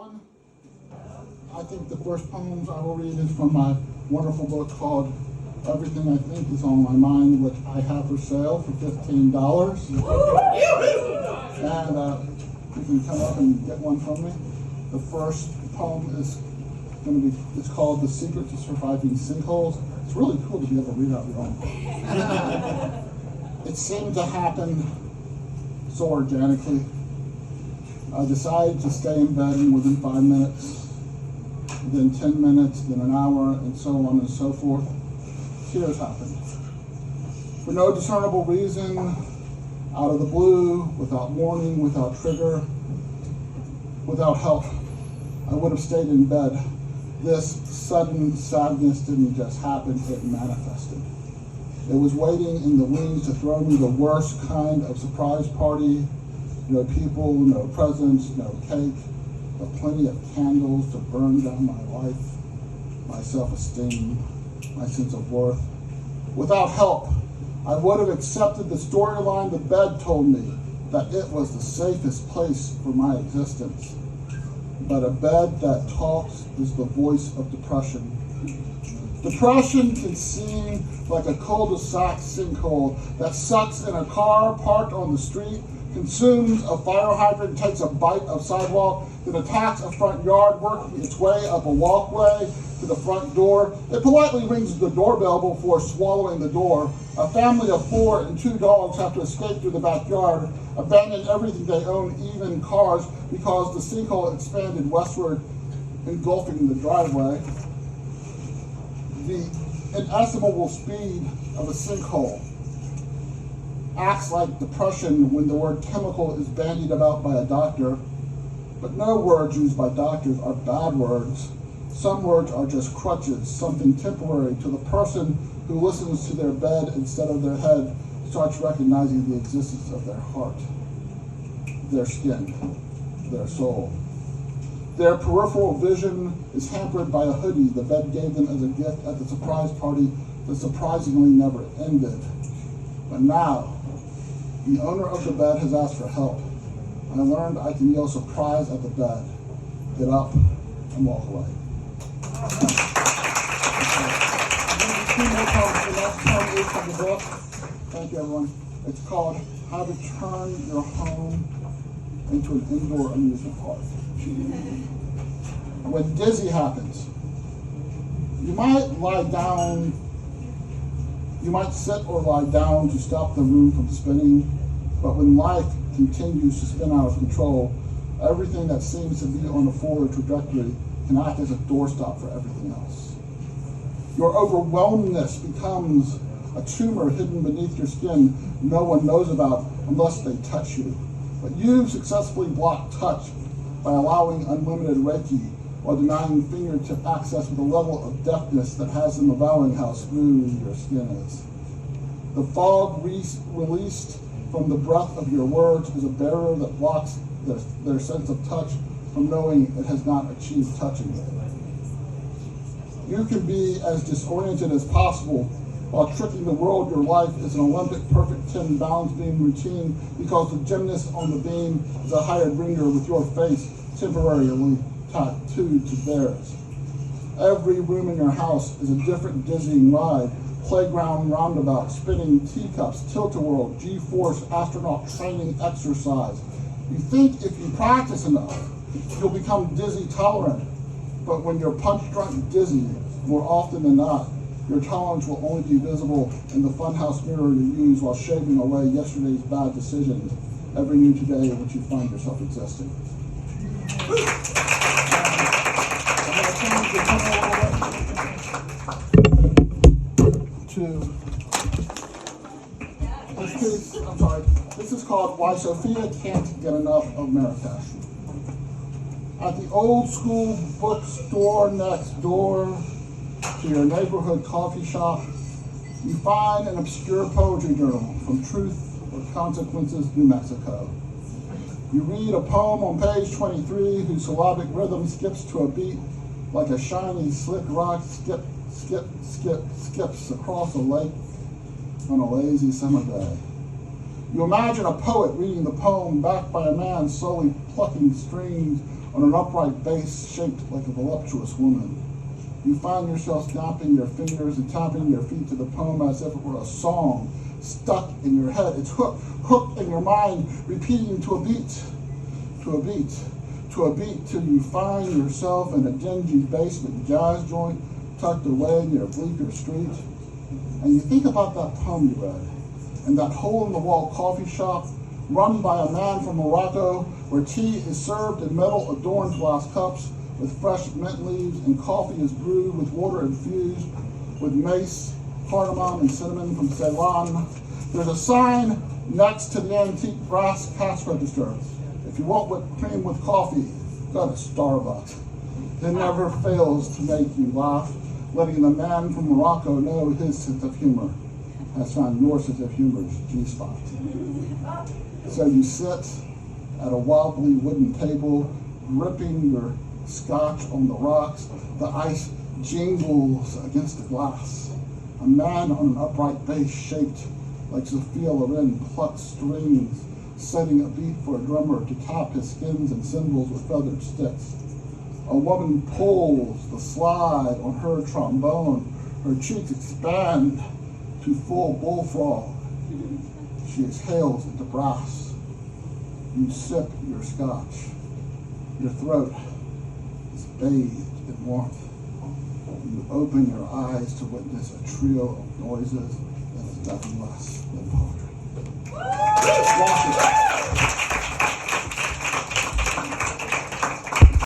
everyone. I think the first poems I will read is from my wonderful book called Everything I Think Is on My Mind, which I have for sale for $15. And you can come up and get one from me. The first poem is it's called The Secret to Surviving Sinkholes. It's really cool to be able to read out your own. It seemed to happen so organically. I decided to stay in bed within 5 minutes, then 10 minutes, then an hour, and so on and so forth. Tears happened. For no discernible reason, out of the blue, without warning, without trigger, without help, I would have stayed in bed. This sudden sadness didn't just happen, it manifested. It was waiting in the wings to throw me the worst kind of surprise party. No people, no presents, no cake, but plenty of candles to burn down my life, my self-esteem, my sense of worth. Without help, I would have accepted the storyline the bed told me, that it was the safest place for my existence. But a bed that talks is the voice of depression. Depression can seem like a cul-de-sac sinkhole that sucks in a car parked on the street, consumes a fire hydrant, takes a bite of sidewalk, then attacks a front yard, working its way up a walkway to the front door. It politely rings the doorbell before swallowing the door. A family of 4 and 2 dogs have to escape through the backyard, abandon everything they own, even cars, because the sinkhole expanded westward, engulfing the driveway. The inestimable speed of a sinkhole acts like depression when the word chemical is bandied about by a doctor, but no words used by doctors are bad words. Some words are just crutches, something temporary till the person who listens to their bed instead of their head starts recognizing the existence of their heart, their skin, their soul. Their peripheral vision is hampered by a hoodie the bed gave them as a gift at the surprise party that surprisingly never ended. But now, the owner of the bed has asked for help. I learned I can yell surprise at the bed, get up, and walk away. Two more poems. The next poem is from the book. Thank you, everyone. It's called How to Turn Your Home into an Indoor Amusement Park. When dizzy happens, you might lie down. You might sit or lie down to stop the room from spinning, but when life continues to spin out of control, everything that seems to be on a forward trajectory can act as a doorstop for everything else. Your overwhelmedness becomes a tumor hidden beneath your skin no one knows about unless they touch you. But you've successfully blocked touch by allowing unlimited Reiki or denying fingertip access with a level of deftness that has them avowing how smooth your skin is. The fog released from the breath of your words is a barrier that blocks their sense of touch from knowing it has not achieved touching it. You can be as disoriented as possible while tricking the world your life is an Olympic perfect 10 balance beam routine because the gymnast on the beam is a hired ringer with your face temporarily tattooed to theirs. Every room in your house is a different dizzying ride, playground roundabout, spinning teacups, tilt-a-whirl, G-force astronaut training exercise. You think if you practice enough, you'll become dizzy tolerant, but when you're punch-drunk dizzy, more often than not, your tolerance will only be visible in the funhouse mirror you use while shaving away yesterday's bad decisions every new today in which you find yourself existing. This is called Why Sophia Can't Get Enough of Marrakesh. At the old school bookstore next door to your neighborhood coffee shop, you find an obscure poetry journal from Truth or Consequences, New Mexico. You read a poem on page 23 whose syllabic rhythm skips to a beat like a shiny, slick rock skips across a lake on a lazy summer day. You imagine a poet reading the poem backed by a man slowly plucking strings on an upright bass shaped like a voluptuous woman. You find yourself snapping your fingers and tapping your feet to the poem as if it were a song stuck in your head. It's hooked in your mind, repeating to a beat, to a beat, to a beat, till you find yourself in a dingy basement jazz joint tucked away in your bleaker street. And you think about that poem you read, and that hole-in-the-wall coffee shop run by a man from Morocco, where tea is served in metal-adorned glass cups with fresh mint leaves, and coffee is brewed with water infused with mace, cardamom, and cinnamon from Ceylon. There's a sign next to the antique brass cash register. If you want whipped cream with coffee, go to Starbucks. It never fails to make you laugh, letting the man from Morocco know his sense of humor has found your sense of humor's G-spot. So you sit at a wobbly wooden table, gripping your scotch on the rocks. The ice jingles against the glass. A man on an upright bass shaped like Sophia plucks strings, setting a beat for a drummer to tap his skins and cymbals with feathered sticks. A woman pulls the slide on her trombone. Her cheeks expand to full bullfrog. She exhales into brass. You sip your scotch. Your throat is bathed in warmth. You open your eyes to witness a trio of noises that is nothing less than poetry.